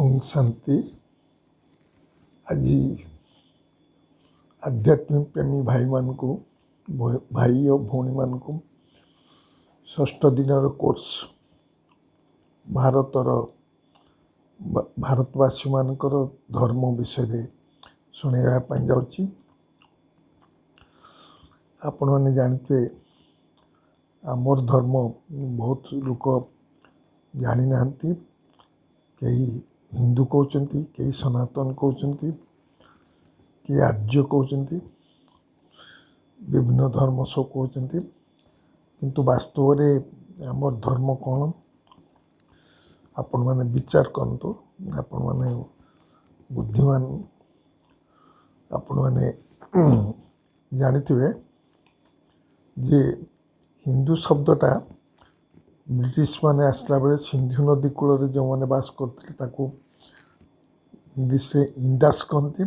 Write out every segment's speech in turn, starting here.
ओम शांति। आज आध्यात्मिक प्रेमी भाई मान को भाई और भौणी मान को षष्ठ दिन कोर्स भारतवासी मानकर धर्म विषय शुणाइवाई जाऊँगी। आपण मैंने जानते आमर धर्म बहुत लोक जानी ना, कई हिंदू कहते, कई सनातन कहते, कि आर्य कहते, विभिन्न धर्म सब कहते, किंतु वास्तव में आमर धर्म कौन आपण मैंने विचार करतु। आपण मैंने बुद्धिमान, आपण मैंने जानी जे हिंदू शब्दटा ब्रिटिश माने आसला बेले सिंधु नदी कूल जो मैंने बास करते इंग्लीश इंडास कहती।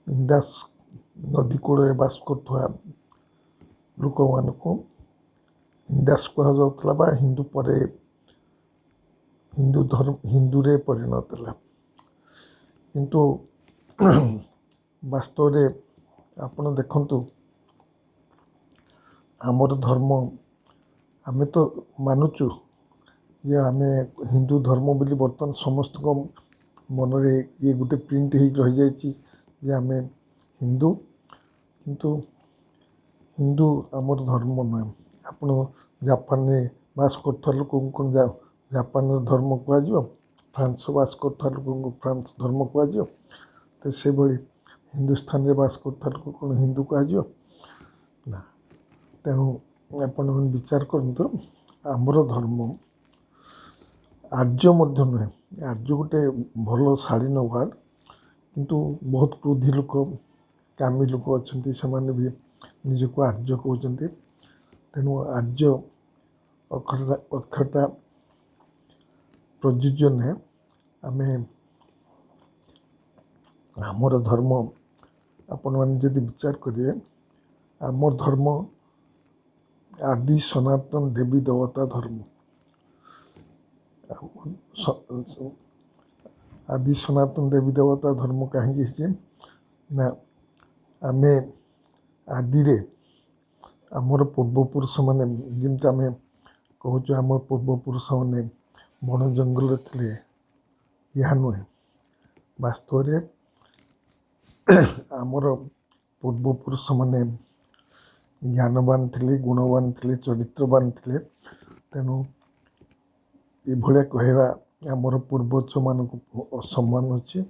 इंडास नदी कूल बास कर लोक मान को इंडास कहुला, हिंदू पर हिंदू धर्म हिंदू रे परिणत है। किंतु वास्तव में आपण देखंतु आमर धर्म आमे तो मानुचु ये आमे हिंदू धर्म बोली बर्तमान समस्त को मनरे ये गोटे प्रिंट हो रही जाए आमे हिंदू, किंतु हिंदू आमर धर्म नुहे। आपण जापान में बास कर लोक कौन जापान धर्म कह, फ्रांस बास कर लोक फ्रांस धर्म कह, तो से भली हिंदुस्तान में बास कर लोक कौन हिंदू कह ना। तेणु आपण विचार करतु आमर धर्म आर्य मध्य नुहे। आर्य गोटे भल शालीन वार्ड, किंतु बहुत क्रोधी लोक कामी लोक अच्छा से भी निजक आर्य कहते। तेणु आर्य अक्षरटा प्रयोजन है। आमे आमर धर्म आपण मैंने जदि विचार करिए, आमर धर्म आदि सनातन देवी देवता धर्म। आदि सनातन देवी देवता धर्म कहीं ना, आमे आदि रे आमर पूर्वपुरुष मैंने जमी आम कहूँ आम पूर्वपुरुष मैंने बण जंगल थे, यह नुहे। वास्तव में आमर पूर्वपुरुष मैंने ज्ञानवान थे, गुणवान थे, चरित्रवान थे। तेणु ये कहवा आमर पूर्वज मान असम्मान अच्छे।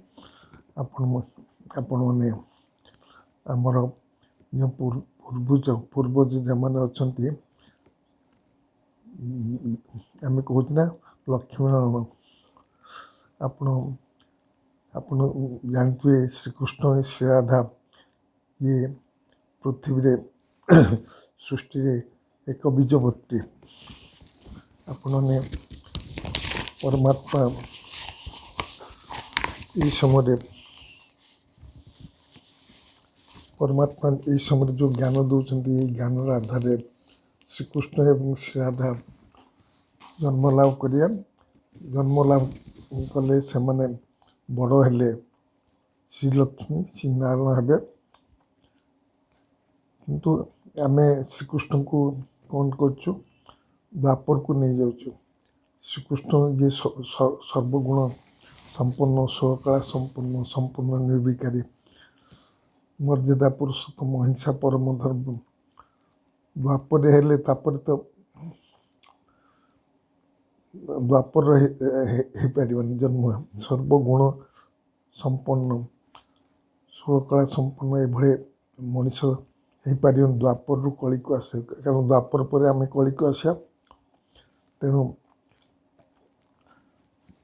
आपण मैंने आमर जो पूर्वज जो मैंने अच्छा आम कहूँ ना लक्ष्मण, आपण जानते श्रीकृष्ण श्री राधा ये पृथ्वी रे सृष्टि रे एक बीजपत्री। आपण ने परमात्मा ये समय परमात्मा ये समय जो ज्ञान दौरान ज्ञान आधार श्रीकृष्ण एवं श्री राधा जन्म लाभ करिया, जन्म लाभ कले से माने बड़ हेले श्रीलक्ष्मी श्री नारायण हे। किंतु आमे श्रीकृष्ण को कौन करछु, द्वापर को नहीं जाऊँ। श्रीकृष्ण जे सर्वगुण संपन्न, षोलकला संपन्न, संपूर्ण निर्विकारी, मर्यादा पुरुषोत्तम, अहिंसा परम धर्म, द्वापर हेले तापर तो द्वापर हो पार जन्म। सर्वगुण संपन्न, षोलकला संपन्न ये मनीष हो पार द्वापर रु कली को आसे, कारण द्वापर पर आम कली को आसा। तेणु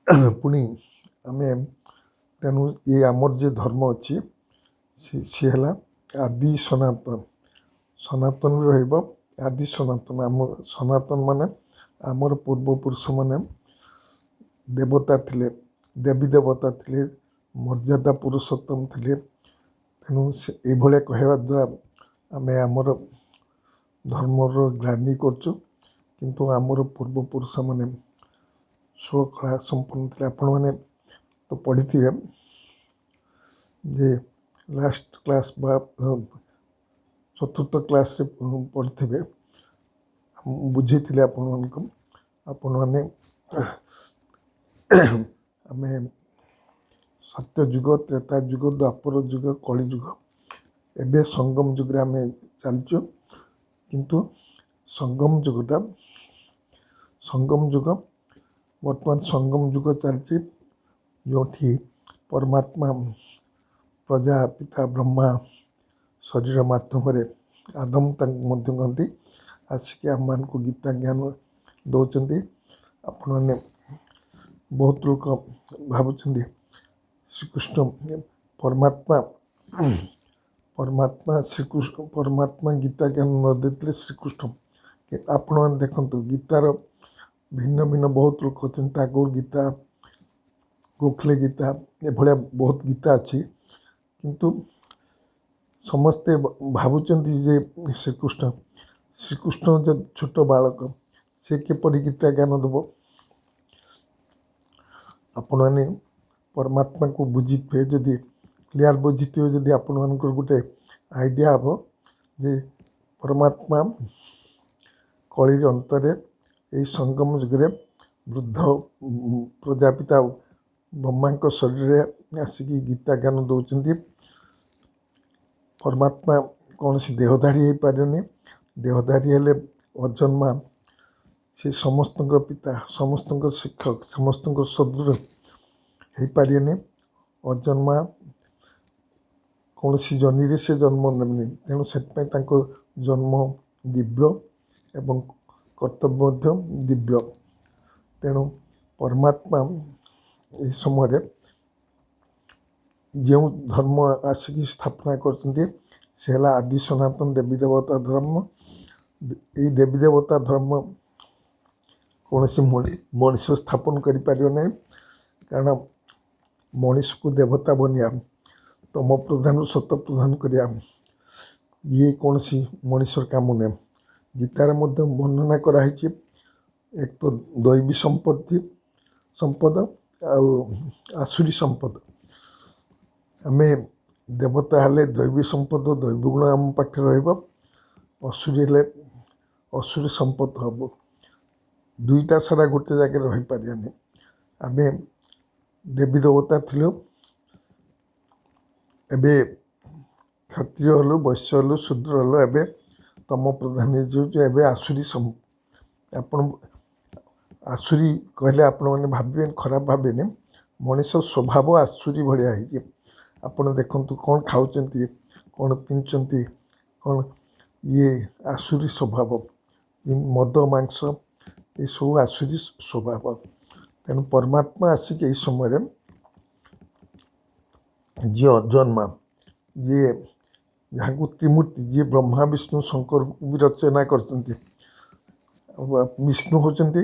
पुणी आमे तेणु ये आमर जे धर्म अच्छी सी है आदि सनातन। सनातन रहिबा आदि सनातन। आम सनातन माने आमर पूर्वपुरुष माने देवता थिले, देवी देवता थिले, मर्यादा पुरुषोत्तम थिले। तेणु ये कहवा द्वारा आम आमर धर्मर ग्लानि करचु, किंतु आमर पूर्वपुरुष माने षोलकला संपन्न थे। आपण मैंने तो पढ़िथिबे जे लास्ट क्लास बा चतुर्थ क्लास रे पढ़िथिबे बुझेइथिले आपण माने आमे सत्य जुग त्रेता जुग द्वापर जुग कली जुग एबे संगम जुग रे आमे चलचु किंतु संगम जुग वर्तमान संगम जुग चलची जोठी परमात्मा प्रजापिता ब्रह्मा शरीर माध्यम आदम तक कहती आसिक आम मान को गीता ज्ञान दौरान आपण मैंने बहुत लोग भावुं श्रीकृष्ण परमात्मा श्रीकृष्ण परमात्मा गीता ज्ञान न देते श्रीकृष्ण आपण मैंने देखु गीतार भिन्न भिन्न बहुत लोग अच्छे टागोर गीता गोखले गीता ये भाया बहुत गीता अच्छी किंतु समस्ते भावुंट जे श्रीकृष्ण जो छोट बालक से किपर गीता ज्ञान देव आपण मैंने परमात्मा को बुझी थे जदि क्लियर बुझी थे जदि आपण मान गोटे आइडिया हम जे परमात्मा कली अंतरे यही संगम जुगे वृद्ध प्रजापिता ब्रह्मा शरीर आसिक गीता ज्ञान दौरान परमात्मा कौन सी देहधारी हो पारे देहधारी हेले अजन्मा से समस्त पिता समस्त शिक्षक समस्त सदृढ़ हो पारे अजन्मा कौन सी जनी रे से जन्म नेमि तेणु से जन्म दिव्य एवं कर्तव्य दिव्य तेणु परमात्मा यह समय जो धर्म आसिक स्थापना कर आदि सनातन देवी देवता धर्म ये देवी देवता धर्म कौन सी मनीष स्थापन कर कारण मनीष को देवता बनिया तम प्रधान सत प्रधान करिया ये कौन सी मनीषर काम नुहे गीतार वर्णना कराई एक तो दैवी संपद आसुरी संपद आमे देवता हेले दैवी संपद दैवी गुण आम पाखे रसुरी हेले असुरी संपद हम दुईटा सारा गोटे जगह रही पारानी आम देवी देवता थिलु एबे क्षत्रिय हलु वैश्य हलु शूद्र हलु एबे तम प्रधान एबे आसुरी आपण आसुरी कहले आपण मैंने भावे खराब भावे मनीष स्वभाव आसुरी भाया है आपण देखु कौन खाऊं कौन पिंचती कौन ये आसुरी स्वभाव मद मांस ये सब आसुरी स्वभाव तेणु परमात्मा आसिक यही समय जी अजन्मा जी जहाँ को त्रिमूर्ति जी ब्रह्मा विष्णु शंकर भी रचना कर विष्णु होचंती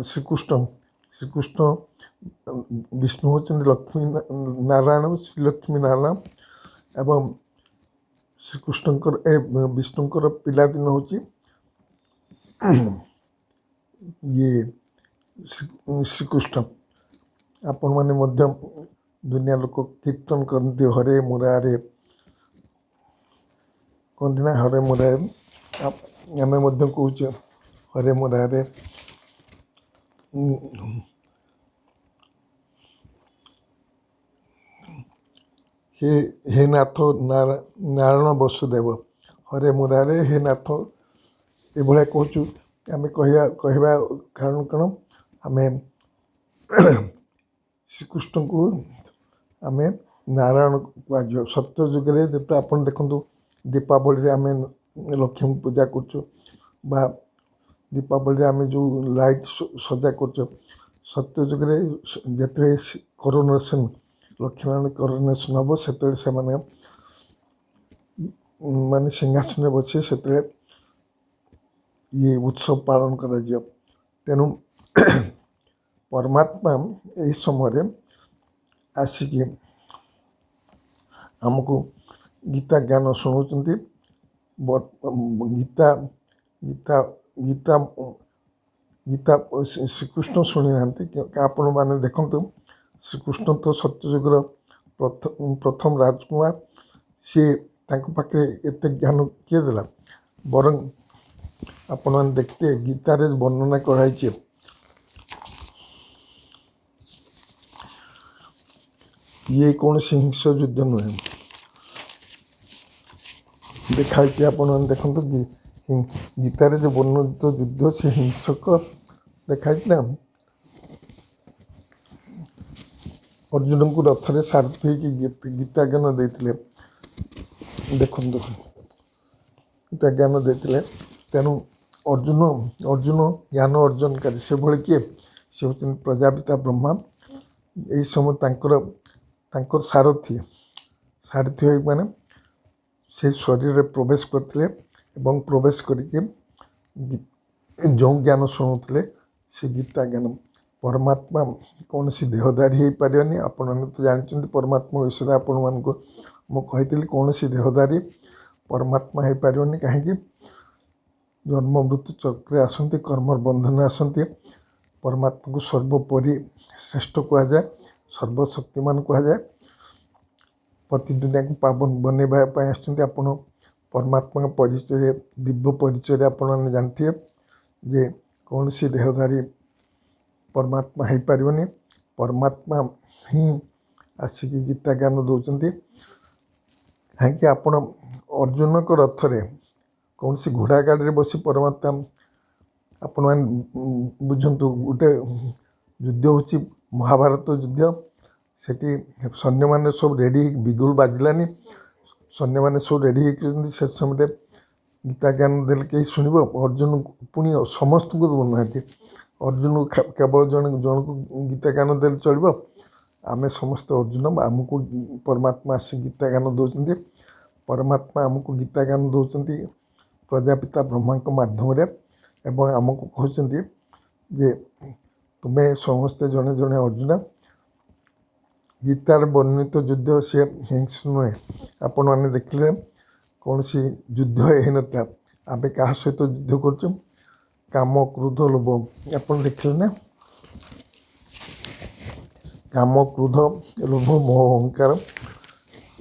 श्रीकृष्ण श्रीकृष्ण विष्णु होचंती लक्ष्मी नारायण श्री लक्ष्मी नारायण एवं श्रीकृष्णकर विष्णुकर पिलादिन हो ये श्रीकृष्ण आपण मैंने दुनिया लोक कीर्तन करते हरे मुरारे कहते ना हरे मुरारे आम कहे हरे मुरारे हे नाथ नारायण वसुदेव हरे मुरारे हे नाथ ये कहूँ आम कहवा कारण कौन आम श्रीकृष्ण को आम नारायण कह सत्य जुगे जो आप देखु दीपावली आम लक्ष्मी पूजा कर दीपावली आम जो लाइट सजा कर सत्य जुगे जिते करोनेसन लक्ष्मी करोनेसन हम से माने सिंहासन बसे से ये उत्सव पालन कर तेणु परमात्मा यही समय आसिक आमको गीता ज्ञान शुणाऊँ गीता गीता गीता गीता श्रीकृष्ण शुणी ना आपण मैंने देखु ଶ୍ରୀକୃଷ୍ଣ ତ ସତ୍ୟଯୁଗର ପ୍ରଥମ ରାଜକୁମାର। ସିଏ ତାଙ୍କ ପାଖରେ ଏତେ ଜ୍ଞାନ କିଏ ଦେଲା? ବରଂ ଆପଣମାନେ ଦେଖିବେ ଗୀତାରେ ବର୍ଣ୍ଣନା କରାହେଇଛି, ଇଏ କୌଣସି ହିଂସ ଯୁଦ୍ଧ ନୁହେଁ। ଦେଖାହେଇଛି, ଆପଣମାନେ ଦେଖନ୍ତୁ ଗୀତାରେ ଯେ ବର୍ଣ୍ଣିତ ଯୁଦ୍ଧ ସେ ହିଂସକ ଦେଖାହେଇଛି ନା। ଅର୍ଜୁନଙ୍କୁ ରଥରେ ସାରଥି ହେଇକି ଗୀତା ଜ୍ଞାନ ଦେଇଥିଲେ। ଦେଖନ୍ତୁ, ଗୀତା ଜ୍ଞାନ ଦେଇଥିଲେ। ତେଣୁ ଅର୍ଜୁନ ଜ୍ଞାନ ଅର୍ଜନକାରୀ। ସେଭଳି କିଏ? ସେ ହେଉଛନ୍ତି ପ୍ରଜାପିତା ବ୍ରହ୍ମା। ଏହି ସମୟ ତାଙ୍କର ସାରଥି ହୋଇ ମାନେ ସେ ଶରୀରରେ ପ୍ରବେଶ କରିଥିଲେ ଏବଂ ପ୍ରବେଶ କରିକି ଯେଉଁ ଜ୍ଞାନ ଶୁଣୁଥିଲେ ସେ ଗୀତା ଜ୍ଞାନ। ପରମାତ୍ମା କୌଣସି ଦେହଧାରୀ ହେଇପାରିବନି। ଆପଣମାନେ ତ ଜାଣିଛନ୍ତି ପରମାତ୍ମା ବିଷୟରେ ଆପଣମାନଙ୍କୁ ମୁଁ କହିଥିଲି। କୌଣସି ଦେହଧାରୀ ପରମାତ୍ମା ହେଇପାରିବନି। କାହିଁକି? ଜନ୍ମ ମୃତ୍ୟୁ ଚକ୍ରରେ ଆସନ୍ତି, କର୍ମର ବନ୍ଧନରେ ଆସନ୍ତି। ପରମାତ୍ମାକୁ ସର୍ବୋପରି ଶ୍ରେଷ୍ଠ କୁହାଯାଏ, ସର୍ବଶକ୍ତିମାନ କୁହାଯାଏ। ପ୍ରତି ଦୁନିଆକୁ ପାବନ ବନେଇବା ପାଇଁ ଆସିଛନ୍ତି। ଆପଣ ପରମାତ୍ମାଙ୍କ ପରିଚୟରେ, ଦିବ୍ୟ ପରିଚୟରେ ଆପଣମାନେ ଜାଣିଥିବେ ଯେ କୌଣସି ଦେହଧାରୀ ପରମାତ୍ମା ହେଇପାରିବନି। ପରମାତ୍ମା ହିଁ ଆସିକି ଗୀତା ଜ୍ଞାନ ଦେଉଛନ୍ତି। କାହିଁକି? ଆପଣ ଅର୍ଜୁନଙ୍କ ରଥରେ କୌଣସି ଘୋଡ଼ା ଗାଡ଼ିରେ ବସି ପରମାତ୍ମା, ଆପଣମାନେ ବୁଝନ୍ତୁ, ଗୋଟେ ଯୁଦ୍ଧ ହେଉଛି ମହାଭାରତ ଯୁଦ୍ଧ। ସେଠି ସୈନ୍ୟମାନେ ସବୁ ରେଡ଼ି ହେଇକି, ବିଗୁଲ ବାଜିଲାନି, ସୈନ୍ୟମାନେ ସବୁ ରେଡ଼ି ହେଇଛନ୍ତି। ସେ ସମୟରେ ଗୀତା ଜ୍ଞାନ ଦେଲେ କେହି ଶୁଣିବ? ଅର୍ଜୁନ ପୁଣି ସମସ୍ତଙ୍କୁ ଦେଉନାହାନ୍ତି। ଅର୍ଜୁନକୁ କେବଳ ଜଣକୁ ଗୀତା ଜ୍ଞାନ ଦେଲେ ଚଳିବ? ଆମେ ସମସ୍ତେ ଅର୍ଜୁନ। ଆମକୁ ପରମାତ୍ମା ଆସି ଗୀତା ଜ୍ଞାନ ଦେଉଛନ୍ତି। ପରମାତ୍ମା ଆମକୁ ଗୀତା ଜ୍ଞାନ ଦେଉଛନ୍ତି ପ୍ରଜାପିତା ବ୍ରହ୍ମାଙ୍କ ମାଧ୍ୟମରେ ଏବଂ ଆମକୁ କହୁଛନ୍ତି ଯେ ତୁମେ ସମସ୍ତେ ଜଣେ ଜଣେ ଅର୍ଜୁନ। ଗୀତାର ବର୍ଣ୍ଣିତ ଯୁଦ୍ଧ ସେ ହିଂସ ନୁହେଁ। ଆପଣମାନେ ଦେଖିଲେ କୌଣସି ଯୁଦ୍ଧ ହେଇନଥିଲା। ଆମେ କାହା ସହିତ ଯୁଦ୍ଧ କରୁଛୁ? କାମ, କ୍ରୋଧ, ଲୋଭ। ଆପଣ ଦେଖିଲେ ନା? କାମ, କ୍ରୋଧ, ଲୋଭ, ମୋହ, ଅହଙ୍କାର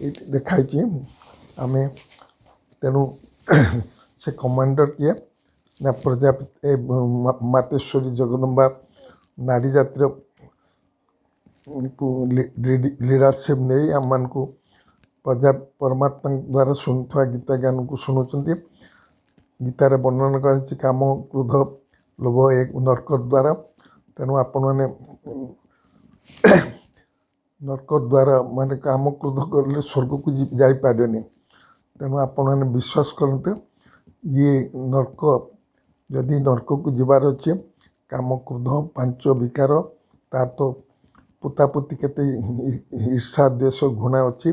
ଏଇଠି ଦେଖାଇଛି। ଆମେ ତେଣୁ ସେ କମାଣ୍ଡର କିଏ? ନା ପ୍ରଜାପତି ମାତେଶ୍ୱରୀ ଜଗଦମ୍ବା ନାରୀ ଜାତିର ଲିଡରସିପ୍ ନେଇ ଆମମାନଙ୍କୁ ପରମାତ୍ମାଙ୍କ ଦ୍ୱାରା ଶୁଣୁଥିବା ଗୀତା ଜ୍ଞାନକୁ ଶୁଣୁଛନ୍ତି। ଗୀତାରେ ବର୍ଣ୍ଣନା କରାଯାଇଛି କାମ, କ୍ରୋଧ, ଲୋଭ ଏକ ନର୍କ ଦ୍ୱାରା। ତେଣୁ ଆପଣମାନେ ନର୍କ ଦ୍ୱାରା ମାନେ କାମ, କ୍ରୋଧ କରିଲେ ସ୍ୱର୍ଗକୁ ଯାଇପାରିବେନି। ତେଣୁ ଆପଣମାନେ ବିଶ୍ୱାସ କରନ୍ତୁ, ଇଏ ନର୍କ, ଯଦି ନର୍କକୁ ଯିବାର ଅଛି, କାମ, କ୍ରୋଧ, ପାଞ୍ଚ ବିକାର, ତାର ତ ପୋତାପୋତି କେତେ ଈର୍ଷା, ଦ୍ୱେଷ, ଘୃଣା ଅଛି।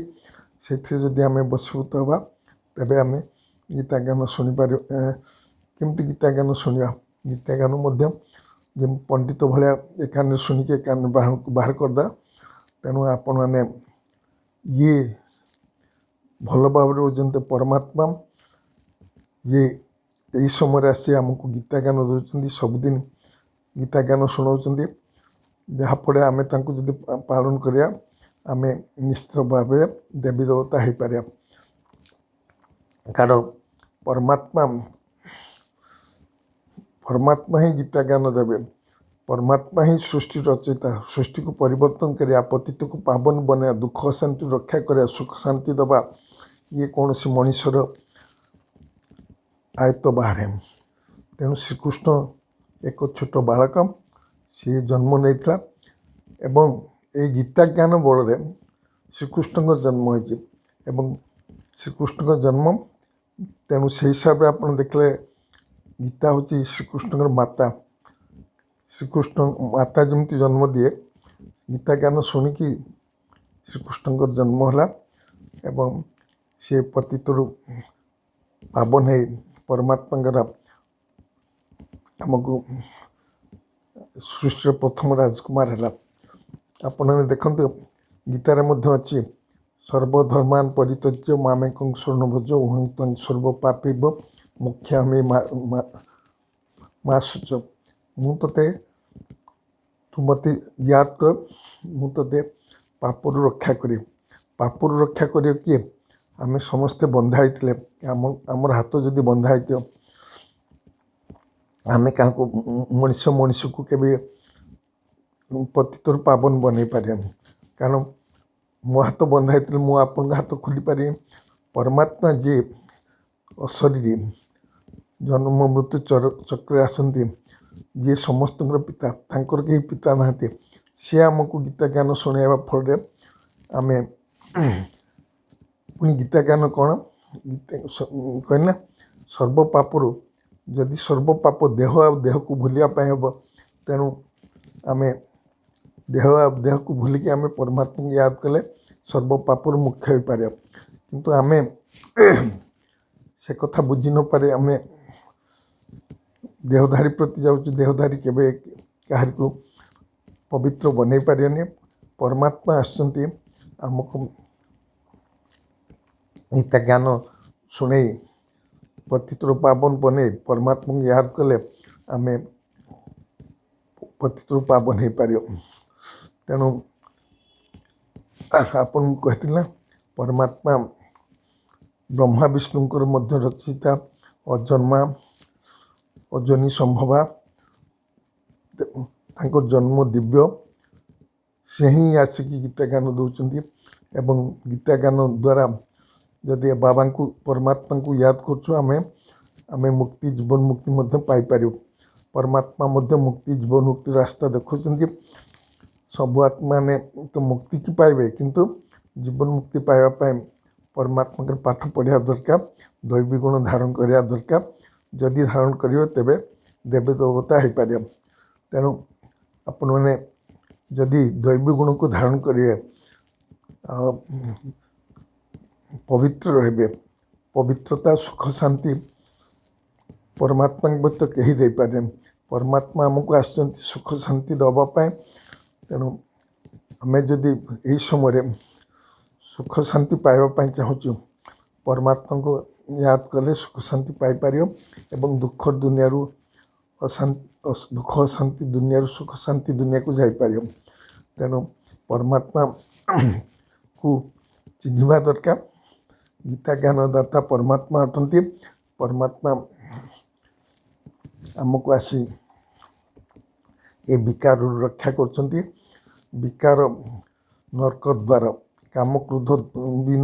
ସେଥିରେ ଯଦି ଆମେ ବଶୀଭୂତ ହେବା, ତେବେ ଆମେ ଗୀତା ଜ୍ଞାନ ଶୁଣିପାରିବା। କେମିତି ଗୀତା ଜ୍ଞାନ ଶୁଣିବା? ଗୀତା ଜ୍ଞାନ ମଧ୍ୟ ଯେମିତି ପଣ୍ଡିତ ଭଳିଆ ଏକାନରେ ଶୁଣିକି ଏକାନରେ ବାହାର କରିଦେବା। ତେଣୁ ଆପଣମାନେ ଇଏ ଭଲ ଭାବରେ ବୁଝନ୍ତି ପରମାତ୍ମା ଯେ ଏହି ସମୟରେ ଆସି ଆମକୁ ଗୀତା ଜ୍ଞାନ ଦେଉଛନ୍ତି। ସବୁଦିନ ଗୀତା ଜ୍ଞାନ ଶୁଣାଉଛନ୍ତି। ଯାହାଫଳରେ ଆମେ ତାଙ୍କୁ ଯଦି ପାଳନ କରିବା, ଆମେ ନିଶ୍ଚିତ ଭାବରେ ଦେବୀ ଦେବତା ହେଇପାରିବା। କାରଣ ପରମାତ୍ମା ହିଁ ଗୀତା ଜ୍ଞାନ ଦେବେ। ପରମାତ୍ମା ହିଁ ସୃଷ୍ଟି ରଚୟିତା। ସୃଷ୍ଟିକୁ ପରିବର୍ତ୍ତନ କରିବା, ପତିତକୁ ପାବନ ବନେଇବା, ଦୁଃଖ ଅଶାନ୍ତି ରକ୍ଷା କରିବା, ସୁଖ ଶାନ୍ତି ଦେବା, ଇଏ କୌଣସି ମଣିଷର ଆୟତ୍ତ ବାହାରେ। ତେଣୁ ଶ୍ରୀକୃଷ୍ଣ ଏକ ଛୋଟ ବାଳକ, ସିଏ ଜନ୍ମ ନେଇଥିଲା ଏବଂ ଏହି ଗୀତା ଜ୍ଞାନ ବଳରେ ଶ୍ରୀକୃଷ୍ଣଙ୍କ ଜନ୍ମ ହୋଇଛି। ଏବଂ ଶ୍ରୀକୃଷ୍ଣଙ୍କ ଜନ୍ମ, ତେଣୁ ସେହି ହିସାବରେ ଆପଣ ଦେଖିଲେ ଗୀତା ହେଉଛି ଶ୍ରୀକୃଷ୍ଣଙ୍କର ମାତା। ଶ୍ରୀକୃଷ୍ଣ ମାତା ଯେମିତି ଜନ୍ମ ଦିଏ, ଗୀତା ଜ୍ଞାନ ଶୁଣିକି ଶ୍ରୀକୃଷ୍ଣଙ୍କର ଜନ୍ମ ହେଲା ଏବଂ ସେ ପତିତରୁ ପାବନ ହେଇ ପରମାତ୍ମାଙ୍କର ଆମକୁ ସୃଷ୍ଟିର ପ୍ରଥମ ରାଜକୁମାର ହେଲା। ଆପଣମାନେ ଦେଖନ୍ତୁ, ଗୀତାରେ ମଧ୍ୟ ଅଛି ସର୍ବଧର୍ମାନ ପରିତ୍ୟଜ୍ୟ ମାମେକଂ ଶରଣ ଭଜ ଅହଂ ତ୍ୱଂ ସର୍ବ ପାପେଭ୍ୟୋ ମୋକ୍ଷାମି ମା ଶୁଚ। ମୁଁ ତୋତେ ତୁ ମୋତେ ୟାଦ କର, ମୁଁ ତୋତେ ପାପରୁ ରକ୍ଷା କରିବି। ପାପରୁ ରକ୍ଷା କରିବ କିଏ? ଆମେ ସମସ୍ତେ ବନ୍ଧା ହେଇଥିଲେ, ଆମର ହାତ ଯଦି ବନ୍ଧା ହେଇଥିବ, ଆମେ କାହାକୁ ମଣିଷକୁ କେବେ ପତିତରୁ ପାବନ ବନେଇ ପାରିବାନି। କାରଣ ମୋ ହାତ ବନ୍ଧା ହେଇଥିଲେ ମୁଁ ଆପଣଙ୍କ ହାତ ଖୋଲି ପାରିବି। ପରମାତ୍ମା ଯିଏ ଅଶରୀରୀ, ଜନ୍ମ ମୃତ୍ୟୁ ଚକ୍ରରେ ଆସନ୍ତି, ଯିଏ ସମସ୍ତଙ୍କର ପିତା, ତାଙ୍କର କେହି ପିତା ନାହାନ୍ତି, ସିଏ ଆମକୁ ଗୀତା ଜ୍ଞାନ ଶୁଣାଇବା ଫଳରେ ଆମେ ପୁଣି ଗୀତା ଜ୍ଞାନ କ'ଣ କହିଲେ ନା, ସର୍ବ ପାପରୁ, ଯଦି ସର୍ବ ପାପ ଦେହ ଆଉ ଦେହକୁ ଭୁଲିବା ପାଇଁ ହେବ, ତେଣୁ ଆମେ ଦେହ ଆଉ ଦେହକୁ ଭୁଲିକି ଆମେ ପରମାତ୍ମାକୁ ୟାଦ କଲେ ସର୍ବ ପାପରୁ ମୁକ୍ତ ହୋଇପାରିବା। କିନ୍ତୁ ଆମେ ସେ କଥା ବୁଝି ନପାରି ଆମେ ଦେହଧାରୀ ପ୍ରତି ଯାଉଛୁ। ଦେହଧାରୀ କେବେ କାହାରିକୁ ପବିତ୍ର ବନେଇ ପାରିବନି। ପରମାତ୍ମା ଆସିଛନ୍ତି ଆମକୁ ଗୀତା ଜ୍ଞାନ ଶୁଣେଇ ପତିତରୁ ପାବନ ବନେଇ। ପରମାତ୍ମାକୁ ୟାଦ କଲେ ଆମେ ପତିତରୁ ପାବନ ହେଇପାରିବ। ତେଣୁ ଆପଣଙ୍କୁ କହିଥିଲି ନା, ପରମାତ୍ମା ବ୍ରହ୍ମା ବିଷ୍ଣୁଙ୍କର ମଧ୍ୟ ରଚିତା, ଅଜନ୍ମା ଅଜନୀ ସମ୍ଭବା, ତାଙ୍କ ଜନ୍ମ ଦିବ୍ୟ। ସେ ହିଁ ଆସିକି ଗୀତା ଜ୍ଞାନ ଦେଉଛନ୍ତି। ଏବଂ ଗୀତା ଜ୍ଞାନ ଦ୍ୱାରା ଯଦି ବାବାଙ୍କୁ ପରମାତ୍ମାଙ୍କୁ ୟାଦ କରୁଛୁ, ଆମେ ମୁକ୍ତି, ଜୀବନ ମୁକ୍ତି ମଧ୍ୟ ପାଇପାରିବୁ। ପରମାତ୍ମା ମଧ୍ୟ ମୁକ୍ତି, ଜୀବନ ମୁକ୍ତି ରାସ୍ତା ଦେଖାଉଛନ୍ତି। ସବୁ ଆତ୍ମାମାନେ ତ ମୁକ୍ତି କି ପାଇବେ, କିନ୍ତୁ ଜୀବନ ମୁକ୍ତି ପାଇବା ପାଇଁ ପରମାତ୍ମାଙ୍କର ପାଠ ପଢ଼ିବା ଦରକାର, ଦୈବୀ ଗୁଣ ଧାରଣ କରିବା ଦରକାର। ଯଦି ଧାରଣ କରିବ ତେବେ ଦେବୀ ଦେବତା ହେଇପାରିବ। ତେଣୁ ଆପଣମାନେ ଯଦି ଦୈବୀ ଗୁଣକୁ ଧାରଣ କରିବେ, ପବିତ୍ର ରହିବେ, ପବିତ୍ରତା, ସୁଖ, ଶାନ୍ତି ପରମାତ୍ମାଙ୍କ ବ୍ୟତୀତ କେହି ଦେଇପାରିବେନି। ପରମାତ୍ମା ଆମକୁ ଆସିଛନ୍ତି ସୁଖ ଶାନ୍ତି ଦେବା ପାଇଁ। ତେଣୁ ଆମେ ଯଦି ଏହି ସମୟରେ ସୁଖ ଶାନ୍ତି ପାଇବା ପାଇଁ ଚାହୁଁଛୁ, ପରମାତ୍ମାଙ୍କୁ ୟାଦ କଲେ ସୁଖ ଶାନ୍ତି ପାଇପାରିବ ଏବଂ ଦୁଃଖ ଦୁନିଆରୁ ଦୁଃଖ ଅଶାନ୍ତି ଦୁନିଆରୁ ସୁଖ ଶାନ୍ତି ଦୁନିଆକୁ ଯାଇପାରିବ। ତେଣୁ ପରମାତ୍ମାକୁ ଚିହ୍ନିବା ଦରକାର। ଗୀତା ଜ୍ଞାନ ଦାତା ପରମାତ୍ମା ଅଟନ୍ତି। ପରମାତ୍ମା ଆମକୁ ଆସି ଏ ବିକାରରୁ ରକ୍ଷା କରୁଛନ୍ତି। ବିକାର ନର୍କ ଦ୍ୱାର, କାମ କ୍ରୋଧ ବି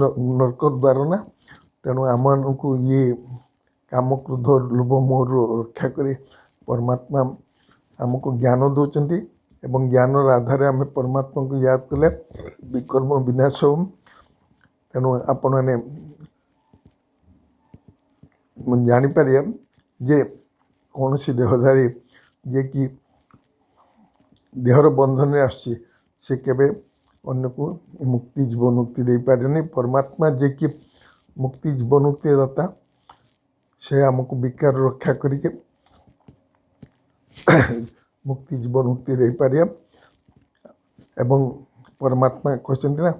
ନର୍କ ଦ୍ୱାର ନା। ତେଣୁ ଆମମାନଙ୍କୁ ଇଏ କାମ କ୍ରୋଧ ଲୋଭ ମୋହରୁ ରକ୍ଷା କରି ପରମାତ୍ମା ଆମକୁ ଜ୍ଞାନ ଦେଉଛନ୍ତି ଏବଂ ଜ୍ଞାନର ଆଧାରରେ ଆମେ ପରମାତ୍ମାକୁ ୟାଦ କଲେ ବିକର୍ମ ବିନାଶ ହେବ। ତେଣୁ ଆପଣମାନେ ଜାଣିପାରିବେ ଯେ କୌଣସି ଦେହଧାରୀ ଯିଏକି ଦେହର ବନ୍ଧନରେ ଆସୁଛି, ସେ କେବେ ଅନ୍ୟକୁ ମୁକ୍ତି, ଜୀବନ ମୁକ୍ତି ଦେଇପାରିବନି। ପରମାତ୍ମା ଯିଏକି ମୁକ୍ତି, ଜୀବନ ମୁକ୍ତି ଦାତା, ସେ ଆମକୁ ବିକାର ରକ୍ଷା କରିକି ମୁକ୍ତି, ଜୀବନ ମୁକ୍ତି ଦେଇପାରିବ। ଏବଂ ପରମାତ୍ମା କହିଛନ୍ତି ନା,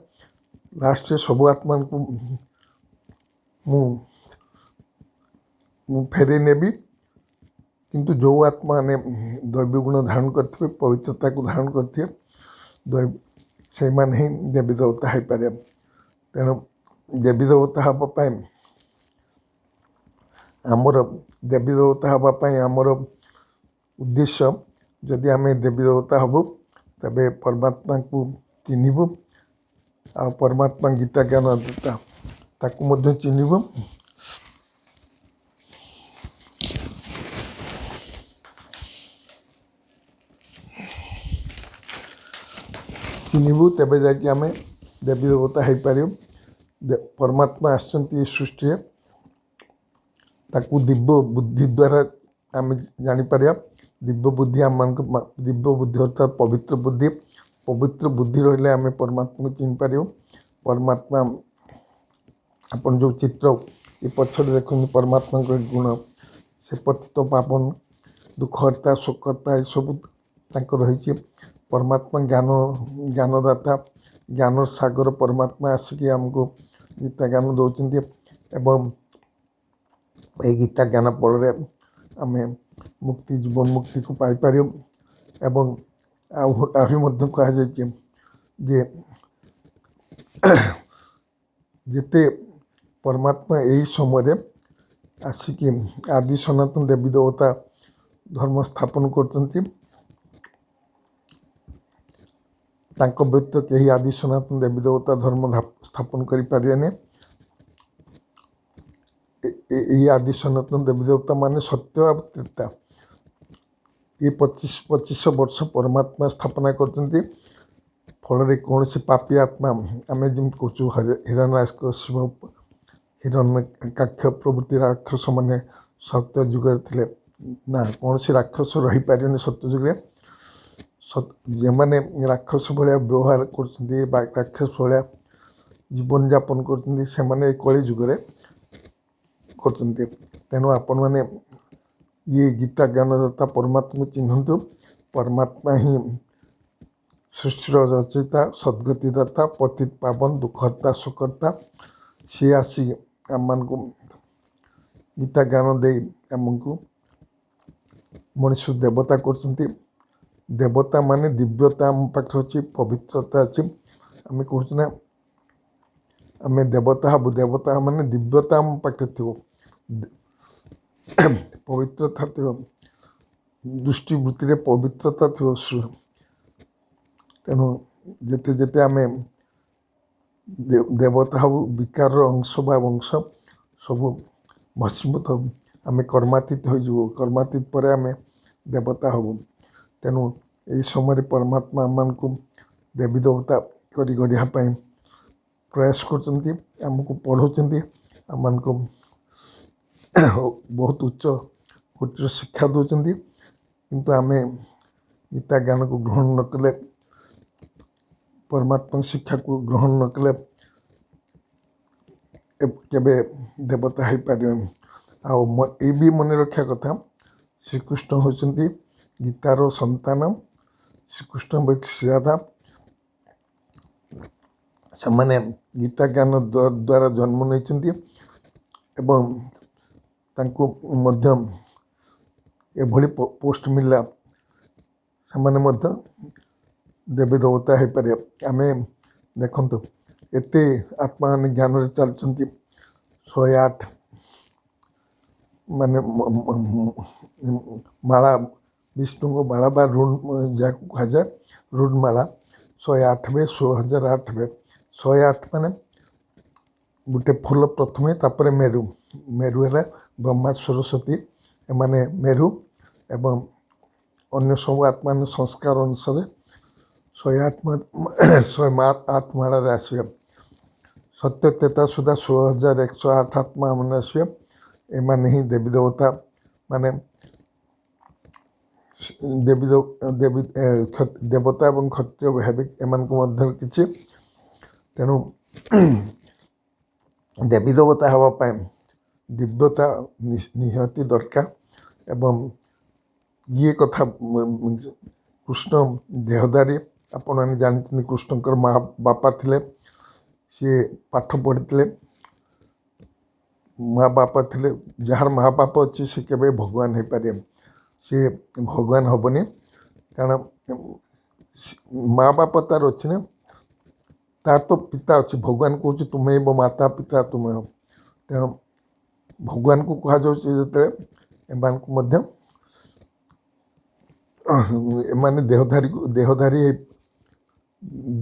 ଲାଷ୍ଟରେ ସବୁ ଆତ୍ମାଙ୍କୁ ମୁଁ ଫେରେଇ ନେବି, କିନ୍ତୁ ଯେଉଁ ଆତ୍ମାମାନେ ଦୈବୀ ଗୁଣ ଧାରଣ କରିଥିବେ, ପବିତ୍ରତାକୁ ଧାରଣ କରିଥିବେ, ସେଇମାନେ ହିଁ ଦେବୀ ଦେବତା ହେଇପାରିବେ। ତେଣୁ ଦେବୀ ଦେବତା ହେବା ପାଇଁ ଆମର ଉଦ୍ଦେଶ୍ୟ, ଯଦି ଆମେ ଦେବୀ ଦେବତା ହେବୁ, ତେବେ ପରମାତ୍ମାଙ୍କୁ ଚିହ୍ନିବୁ ଆଉ ପରମାତ୍ମା ଗୀତା ଜ୍ଞାନ ଦାତା, ତାକୁ ମଧ୍ୟ ଚିହ୍ନିବୁ। ତେବେ ଯାଇକି ଆମେ ଦେବୀ ଦେବତା ହେଇପାରିବୁ। ପରମାତ୍ମା ଆସିଛନ୍ତି ଏ ସୃଷ୍ଟିରେ, ତାକୁ ଦିବ୍ୟ ବୁଦ୍ଧି ଦ୍ୱାରା ଆମେ ଜାଣିପାରିବା। ଦିବ୍ୟ ବୁଦ୍ଧି ଆମମାନଙ୍କ ଦିବ୍ୟ ବୁଦ୍ଧି ଅର୍ଥାତ୍ ପବିତ୍ର ବୁଦ୍ଧି। ପବିତ୍ର ବୁଦ୍ଧି ରହିଲେ ଆମେ ପରମାତ୍ମାକୁ ଚିହ୍ନିପାରିବୁ। ପରମାତ୍ମା, ଆପଣ ଯେଉଁ ଚିତ୍ର ଏ ପଛରେ ଦେଖନ୍ତୁ, ପରମାତ୍ମାଙ୍କର ଗୁଣ, ସେ ପତିତ ପାବନ, ଦୁଃଖହର୍ତ୍ତା, ଶୋକହର୍ତ୍ତା, ଏସବୁ ତାଙ୍କର ରହିଛି। ପରମାତ୍ମା ଜ୍ଞାନଦାତା, ଜ୍ଞାନର ସାଗର ପରମାତ୍ମା ଆସିକି ଆମକୁ ଗୀତା ଜ୍ଞାନ ଦେଉଛନ୍ତି ଏବଂ ଏହି ଗୀତା ଜ୍ଞାନ ଫଳରେ ଆମେ ମୁକ୍ତି, ଜୀବନ ମୁକ୍ତିକୁ ପାଇପାରିବୁ। ଏବଂ ଆହୁରି ମଧ୍ୟ କୁହାଯାଇଛି ଯେ ଯେତେ ପରମାତ୍ମା ଏହି ସମୟରେ ଆସିକି ଆଦି ସନାତନ ଦେବୀ ଦେବତା ଧର୍ମ ସ୍ଥାପନ କରୁଛନ୍ତି, ତାଙ୍କ ବ୍ୟତୀତ କେହି ଆଦି ସନାତନ ଦେବୀ ଦେବତା ଧର୍ମ ସ୍ଥାପନ କରିପାରିବେନି। ଏହି ଆଦି ସନାତନ ଦେବୀ ଦେବତା ମାନେ ସତ୍ୟ ଆଉ ତ୍ରେତା, ଏ 25 ବର୍ଷ ପରମାତ୍ମା ସ୍ଥାପନା କରିଛନ୍ତି। ଫଳରେ କୌଣସି ପାପୀ ଆତ୍ମା, ଆମେ ଯେମିତି କହୁଛୁ ହିରଣ୍ୟାକଶିପ, ହିରଣ୍ୟକାକ୍ଷ ପ୍ରଭୃତି ରାକ୍ଷସମାନେ ସତ୍ୟ ଯୁଗରେ ଥିଲେ, ନା କୌଣସି ରାକ୍ଷସ ରହିପାରିବନି ସତ୍ୟ ଯୁଗରେ। ଯେମାନେ ରାକ୍ଷସ ଭଳିଆ ବ୍ୟବହାର କରୁଛନ୍ତି ବା ରାକ୍ଷସ ଭଳିଆ ଜୀବନଯାପନ କରୁଛନ୍ତି, ସେମାନେ ଏ କଳି ଯୁଗରେ କରୁଛନ୍ତି। ତେଣୁ ଆପଣମାନେ ଇଏ ଗୀତା ଜ୍ଞାନଦାତା ପରମାତ୍ମାକୁ ଚିହ୍ନନ୍ତୁ। ପରମାତ୍ମା ହିଁ ସୃଷ୍ଟିର ରଚୟିତା, ସଦ୍ଗତିଦାତା, ପତିତ ପାବନ, ଦୁଃଖହର୍ତ୍ତା, ସୁଖହର୍ତ୍ତା। ସିଏ ଆସି ଆମମାନଙ୍କୁ ଗୀତା ଜ୍ଞାନ ଦେଇ ଆମକୁ ମଣିଷ ଦେବତା କରୁଛନ୍ତି। ଦେବତା ମାନେ ଦିବ୍ୟତା ଆମ ପାଖରେ ଅଛି, ପବିତ୍ରତା ଅଛି। ଆମେ କହୁଛୁ ନା ଆମେ ଦେବତା ହେବୁ, ଦେବତା ମାନେ ଦିବ୍ୟତା ଆମ ପାଖରେ ଥିବ, ପବିତ୍ରତା ଥିବ, ଦୃଷ୍ଟିବୃତ୍ତିରେ ପବିତ୍ରତା ଥିବ। ତେଣୁ ଯେତେ ଯେତେ ଆମେ ଦେବତା ହେବୁ, ବିକାରର ଅଂଶ ବା ବଂଶ ସବୁ ଭସ୍ମୀଭୂତ ହେବୁ, ଆମେ କର୍ମାତୀତ ହୋଇଯିବୁ। କର୍ମାତୀତ ପରେ ଆମେ ଦେବତା ହେବୁ। ତେଣୁ ଏହି ସମୟରେ ପରମାତ୍ମା ଆମମାନଙ୍କୁ ଦେବୀ ଦେବତା କରି ଗଢ଼ିବା ପାଇଁ ପ୍ରୟାସ କରୁଛନ୍ତି, ଆମକୁ ପଢ଼ାଉଛନ୍ତି, ଆମମାନଙ୍କୁ ବହୁତ ଉଚ୍ଚ କୋଟିର ଶିକ୍ଷା ଦେଉଛନ୍ତି। କିନ୍ତୁ ଆମେ ଗୀତା ଜ୍ଞାନକୁ ଗ୍ରହଣ ନ କଲେ, ପରମାତ୍ମା ଶିକ୍ଷାକୁ ଗ୍ରହଣ ନ କଲେ କେବେ ଦେବତା ହେଇପାରିବେନି। ଆଉ ଏଇ ବି ମନେ ରଖିବା କଥା, ଶ୍ରୀକୃଷ୍ଣ ହେଉଛନ୍ତି ଗୀତାର ସନ୍ତାନ। ଶ୍ରୀକୃଷ୍ଣ ରାଧା, ସେମାନେ ଗୀତା ଜ୍ଞାନ ଦ୍ୱାରା ଜନ୍ମ ନେଇଛନ୍ତି ଏବଂ ତାଙ୍କୁ ମଧ୍ୟ ଏଭଳି ପୋଷ୍ଟ ମିଳିଲା, ସେମାନେ ମଧ୍ୟ ଦେବୀ ଦେବତା ହେଇପାରିବେ। ଆମେ ଦେଖନ୍ତୁ ଏତେ ଆତ୍ମାମାନେ ଜ୍ଞାନରେ ଚାଲୁଛନ୍ତି, 108 ମାନେ ମାଳା, ବିଷ୍ଣୁଙ୍କ ମାଳା ବା ରୁଣ ଯାହାକୁ କୁହାଯାଏ ରୁଣ ମାଳା 108 ବେ, 16,008 ବେ। 108 ମାନେ ଗୋଟେ ଫୁଲ ପ୍ରଥମେ, ତାପରେ ମେରୁ। ମେରୁ ହେଲା ବ୍ରହ୍ମା ସରସ୍ୱତୀ, ଏମାନେ ମେରୁ ଏବଂ ଅନ୍ୟ ସବୁ ଆତ୍ମାନ ସଂସ୍କାର ଅନୁସାରେ 108 ମାଳାରେ ଆସିବେ। ସତ୍ୟ ତ୍ରେତା ସୁଦ୍ଧା 16,108 ଆତ୍ମା ମାନେ ଆସିବେ। ଏମାନେ ହିଁ ଦେବୀ ଦେବତା, ମାନେ ଦେବତା ଏବଂ କ୍ଷତ୍ରିୟ ହେବେ ଏମାନଙ୍କ ମଧ୍ୟରେ କିଛି। ତେଣୁ ଦେବୀ ଦେବତା ହେବା ପାଇଁ ଦିବ୍ୟତା ନିହାତି ଦରକାର। ଏବଂ ଇଏ କଥା କୃଷ୍ଣ ଦେହଧାରୀ, ଆପଣମାନେ ଜାଣିଛନ୍ତି କୃଷ୍ଣଙ୍କର ମା ବାପା ଥିଲେ, ସିଏ ପାଠ ପଢ଼ିଥିଲେ, ମା ବାପା ଥିଲେ। ଯାହାର ମା ବାପ ଅଛି ସେ କେବେ ଭଗବାନ ହେଇପାରିବେ, ସେ ଭଗବାନ ହେବନି। କାରଣ ମା ବାପ ତାର ଅଛି ନା, ତାର ତ ପିତା ଅଛି। ଭଗବାନ କହୁଛି ତୁମେ ମୋ ମାତା ପିତା ତୁମେ। ତେଣୁ ଭଗବାନଙ୍କୁ କୁହାଯାଉଛି ଯେତେବେଳେ, ଏମାନଙ୍କୁ ମଧ୍ୟ ଏମାନେ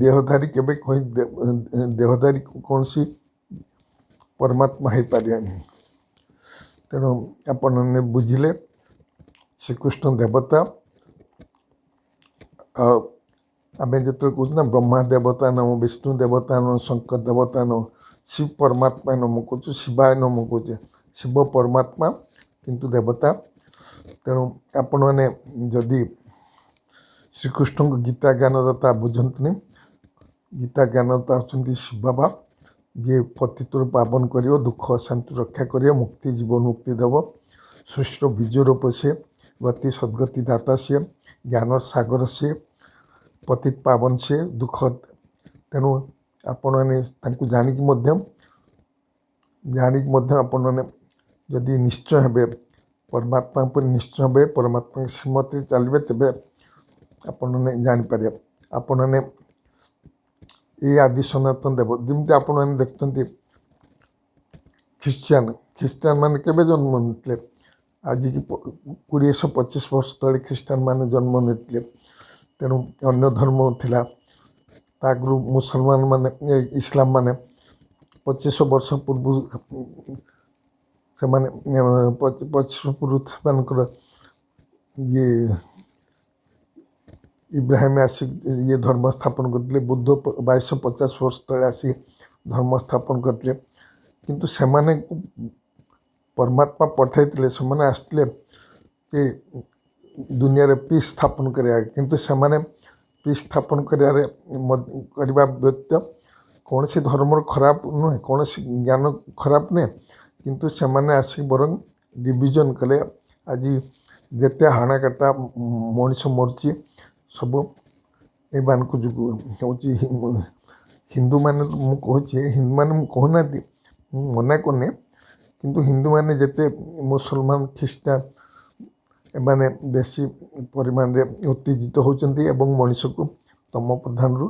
ଦେହଧାରୀ କେବେ ଦେହଧାରୀ କୌଣସି ପରମାତ୍ମା ହେଇପାରିବେନି। ତେଣୁ ଆପଣମାନେ ବୁଝିଲେ, ଶ୍ରୀକୃଷ୍ଣ ଦେବତା। ଆଉ ଆମେ ଯେତେବେଳେ କହୁଛୁ ନା ବ୍ରହ୍ମା ଦେବତା ନମ, ବିଷ୍ଣୁ ଦେବତା ନମ, ଶଙ୍କର ଦେବତା ନମ, ଶିବ ପରମାତ୍ମା ନମ କହୁଛୁ, ଶିବାୟ ନମ କହୁଛେ। ଶିବ ପରମାତ୍ମା କିନ୍ତୁ ଦେବତା। ତେଣୁ ଆପଣମାନେ ଯଦି ଶ୍ରୀକୃଷ୍ଣଙ୍କୁ ଗୀତା ଜ୍ଞାନଦାତା ବୁଝନ୍ତୁନି, ଗୀତା ଜ୍ଞାନଦାତା ହେଉଛନ୍ତି ଶିବ ବାବା, ଯିଏ ପତିତରୁ ପାବନ କରିବ, ଦୁଃଖ ଅଶାନ୍ତି ରକ୍ଷା କରିବ, ମୁକ୍ତି ଜୀବନ ମୁକ୍ତି ଦେବ। ସୃଷ୍ଟିର ବୀଜ ରୂପ ସିଏ, ଗତି ସଦ୍ଗତି ଦାତା ସିଏ, ଜ୍ଞାନର ସାଗର ସିଏ, ପତିତ ପାବନ ସିଏ, ଦୁଃଖ। ତେଣୁ ଆପଣମାନେ ତାଙ୍କୁ ଜାଣିକି ମଧ୍ୟ ଆପଣମାନେ ଯଦି ନିଶ୍ଚୟ ହେବେ, ପରମାତ୍ମା ଉପରେ ନିଶ୍ଚୟ ହେବେ, ପରମାତ୍ମାଙ୍କ ଶ୍ରୀମତରେ ଚାଲିବେ, ତେବେ ଆପଣମାନେ ଜାଣିପାରିବେ। ଆପଣମାନେ ଏଇ ଆଦି ସନାତନ ଦେବ ଯେମିତି ଆପଣମାନେ ଦେଖୁଛନ୍ତି ଖ୍ରୀଷ୍ଟିଆନ ମାନେ କେବେ ଜନ୍ମ ନେଇଥିଲେ? ଆଜିକି 2025 ବର୍ଷ ତଳେ ଖ୍ରୀଷ୍ଟିଆନ ମାନେ ଜନ୍ମ ନେଇଥିଲେ। ତେଣୁ ଅନ୍ୟ ଧର୍ମ ଥିଲା। ତା ଆଗରୁ ମୁସଲମାନ ମାନେ ଇସଲାମ ମାନେ 25 ବର୍ଷ ପୂର୍ବରୁ ସେମାନେ 25 ପୂର୍ବରୁ ସେମାନଙ୍କର ଇଏ ଇବ୍ରାହିମ ଆସି ଇଏ ଧର୍ମ ସ୍ଥାପନ କରିଥିଲେ। ବୁଦ୍ଧ 2250 ବର୍ଷ ତଳେ ଆସି ଧର୍ମ ସ୍ଥାପନ କରିଥିଲେ। କିନ୍ତୁ ସେମାନେ ପରମାତ୍ମା ପଠାଇଥିଲେ, ସେମାନେ ଆସିଥିଲେ ଯେ ଦୁନିଆରେ ପିସ୍ ସ୍ଥାପନ କରିବା, କିନ୍ତୁ ସେମାନେ ପିସ୍ ସ୍ଥାପନ କରିବା ବ୍ୟତୀତ କୌଣସି ଧର୍ମର ଖରାପ ନୁହେଁ, କୌଣସି ଜ୍ଞାନ ଖରାପ ନୁହେଁ, କିନ୍ତୁ ସେମାନେ ଆସି ବରଂ ଡିଭିଜନ୍ କଲେ। ଆଜି ଯେତେ ହାଣାକାଟା ମଣିଷ ମରୁଛି ସବୁ ଏମାନଙ୍କ ଯୋଗୁଁ ହେଉଛି। ହିନ୍ଦୁମାନେ ମୁଁ କହୁଛି, ହିନ୍ଦୁମାନେ ମୁଁ କହୁନାହାନ୍ତି, ମୁଁ ମନା କରୁନି, କିନ୍ତୁ ହିନ୍ଦୁମାନେ ଯେତେ ମୁସଲମାନ ଖ୍ରୀଷ୍ଟିଆନ ଏମାନେ ବେଶୀ ପରିମାଣରେ ଉତ୍ତେଜିତ ହେଉଛନ୍ତି ଏବଂ ମଣିଷକୁ ତମ ପ୍ରଧାନରୁ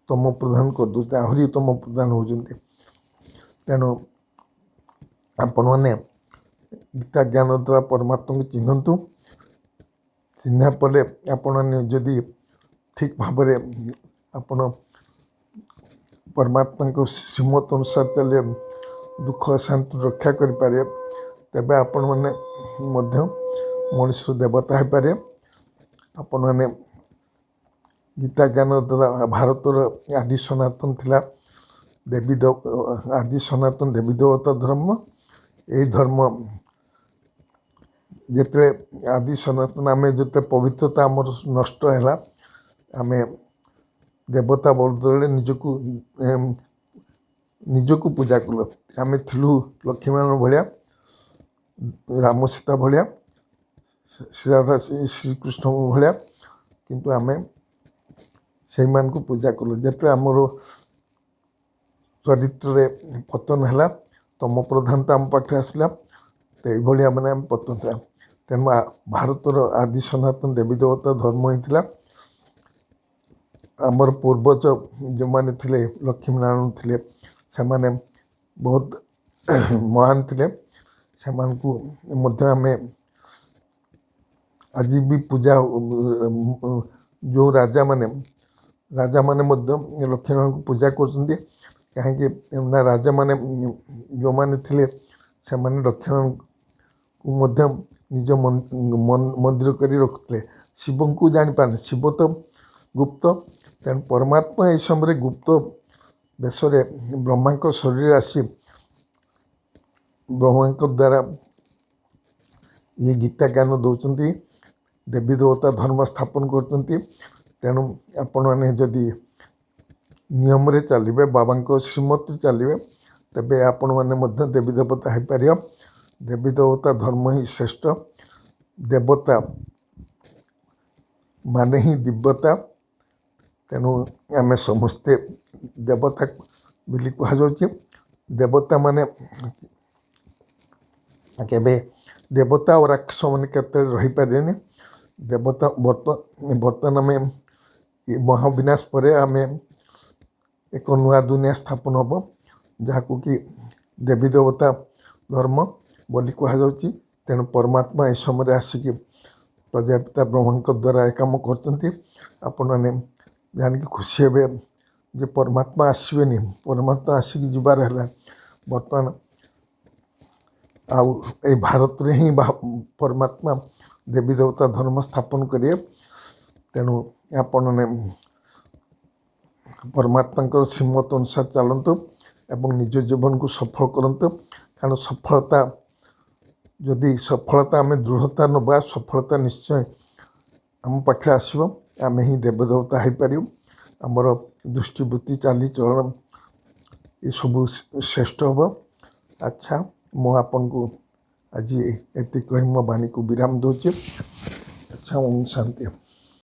ତମ ପ୍ରଧାନ କରିଦେଉଛନ୍ତି, ଆହୁରି ତମ ପ୍ରଧାନ ହେଉଛନ୍ତି। ତେଣୁ ଆପଣମାନେ ଗୀତା ଜ୍ଞାନ ଦ୍ୱାରା ପରମାତ୍ମାକୁ ଚିହ୍ନନ୍ତୁ। ଚିହ୍ନା ପରେ ଆପଣମାନେ ଯଦି ଠିକ୍ ଭାବରେ ଆପଣ ପରମାତ୍ମାଙ୍କ ଶ୍ରୀମତ ଅନୁସାରେ ଚାଲିଲେ, ଦୁଃଖ ଶାନ୍ତି ରକ୍ଷା କରିପାରିବେ, ତେବେ ଆପଣମାନେ ମଧ୍ୟ ମଣିଷ ଦେବତା ହେଇପାରିବେ। ଆପଣମାନେ ଗୀତା ଜ୍ଞାନ ଦ୍ୱାରା ଭାରତର ଆଦି ସନାତନ ଥିଲା ଆଦି ସନାତନ ଦେବୀ ଦେବତା ଧର୍ମ। ଏହି ଧର୍ମ ଯେତେବେଳେ ଆଦି ସନାତନ ଆମେ ଯେତେବେଳେ ପବିତ୍ରତା ଆମର ନଷ୍ଟ ହେଲା, ଆମେ ଦେବତା ବଦଳରେ ନିଜକୁ ପୂଜା କଲୁ। ଆମେ ଥିଲୁ ଲକ୍ଷ୍ମୀନାରାୟଣ ଭଳିଆ, ରାମ ସୀତା ଭଳିଆ, ଶ୍ରୀରାଧା ଶ୍ରୀକୃଷ୍ଣଙ୍କ ଭଳିଆ, କିନ୍ତୁ ଆମେ ସେଇମାନଙ୍କୁ ପୂଜା କଲୁ। ଯେତେବେଳେ ଆମର ଚରିତ୍ରରେ ପତନ ହେଲା, ତମ ପ୍ରଧାନତା ଆମ ପାଖରେ ଆସିଲା, ତ ଏଇଭଳିଆ ମାନେ ଆମେ ପତନ ଥିଲା। ତେଣୁ ଭାରତର ଆଦି ସନାତନ ଦେବୀ ଦେବତା ଧର୍ମ ହେଇଥିଲା। ଆମର ପୂର୍ବଜ ଯେଉଁମାନେ ଥିଲେ ଲକ୍ଷ୍ମୀନାରାୟଣ ଥିଲେ, ସେମାନେ ବହୁତ ମହାନ ଥିଲେ। ସେମାନଙ୍କୁ ମଧ୍ୟ ଆମେ ଆଜି ବି ପୂଜା, ଯେଉଁ ରାଜାମାନେ ମଧ୍ୟ ଲକ୍ଷ୍ମୀନାରାୟଣଙ୍କୁ ପୂଜା କରୁଛନ୍ତି। କାହିଁକି ନା ରାଜାମାନେ ଯେଉଁମାନେ ଥିଲେ ସେମାନେ ଲକ୍ଷ୍ମୀନାରାୟଣଙ୍କୁ ମଧ୍ୟ ନିଜ ମନ୍ଦିର କରି ରଖୁଥିଲେ। ଶିବଙ୍କୁ ଜାଣିପାରନ୍ତି, ଶିବ ତ ଗୁପ୍ତ। ତେଣୁ ପରମାତ୍ମା ଏହି ସମୟରେ ଗୁପ୍ତ ବେଶରେ ବ୍ରହ୍ମାଙ୍କ ଶରୀରରେ ଆସି ବ୍ରହ୍ମାଙ୍କ ଦ୍ୱାରା ଇଏ ଗୀତା ଜ୍ଞାନ ଦେଉଛନ୍ତି, ଦେବୀ ଦେବତା ଧର୍ମ ସ୍ଥାପନ କରୁଛନ୍ତି। ତେଣୁ ଆପଣମାନେ ଯଦି ନିୟମରେ ଚାଲିବେ, ବାବାଙ୍କ ଶ୍ରୀମତରେ ଚାଲିବେ, ତେବେ ଆପଣମାନେ ମଧ୍ୟ ଦେବୀ ଦେବତା ହେଇପାରିବ। ଦେବୀ ଦେବତା ଧର୍ମ ହିଁ ଶ୍ରେଷ୍ଠ। ଦେବତା ମାନେ ହିଁ ଦିବ୍ୟତା। ତେଣୁ ଆମେ ସମସ୍ତେ ଦେବତା ବୋଲି କୁହାଯାଉଛି। ଦେବତା ମାନେ କେବେ ଦେବତା ଓ ରାକ୍ଷସ ମାନେ କେତେବେଳେ ରହିପାରିବେନି। ଦେବତା ବର୍ତ୍ତମାନ ଆମେ ମହାବିନାଶ ପରେ ଆମେ ଏକ ନୂଆ ଦୁନିଆ ସ୍ଥାପନ ହେବ, ଯାହାକୁ କି ଦେବୀ ଦେବତା ଧର୍ମ ବୋଲି କୁହାଯାଉଛି। ତେଣୁ ପରମାତ୍ମା ଏ ସମୟରେ ଆସିକି ପ୍ରଜାପିତା ବ୍ରହ୍ମାଙ୍କ ଦ୍ୱାରା ଏ କାମ କରୁଛନ୍ତି। ଆପଣମାନେ ଜାଣିକି ଖୁସି ହେବେ ଯେ ପରମାତ୍ମା ଆସିବେନି, ପରମାତ୍ମା ଆସିକି ଯିବାର ହେଲା। ବର୍ତ୍ତମାନ ଆଉ ଏଇ ଭାରତରେ ହିଁ ପରମାତ୍ମା ଦେବୀ ଦେବତା ଧର୍ମ ସ୍ଥାପନ କରିବେ। ତେଣୁ ଆପଣମାନେ ପରମାତ୍ମାଙ୍କର ଶ୍ରୀମତ ଅନୁସାରେ ଚାଲନ୍ତୁ ଏବଂ ନିଜ ଜୀବନକୁ ସଫଳ କରନ୍ତୁ। କାରଣ ସଫଳତା ଆମେ ଦୃଢ଼ତା ନେବା, ସଫଳତା ନିଶ୍ଚୟ ଆମ ପାଖରେ ଆସିବ। ଆମେ ହିଁ ଦେବ ଦେବତା ହେଇପାରିବୁ। ଆମର ଦୃଷ୍ଟିବୃତ୍ତି, ଚାଲିଚଳନ ଏସବୁ ଶ୍ରେଷ୍ଠ ହେବ। ଆଚ୍ଛା, ମୁଁ ଆପଣଙ୍କୁ ଆଜି ଏତିକି କହି ମୋ ବାଣୀକୁ ବିରାମ ଦେଉଛି। ଆଚ୍ଛା, ଶାନ୍ତି।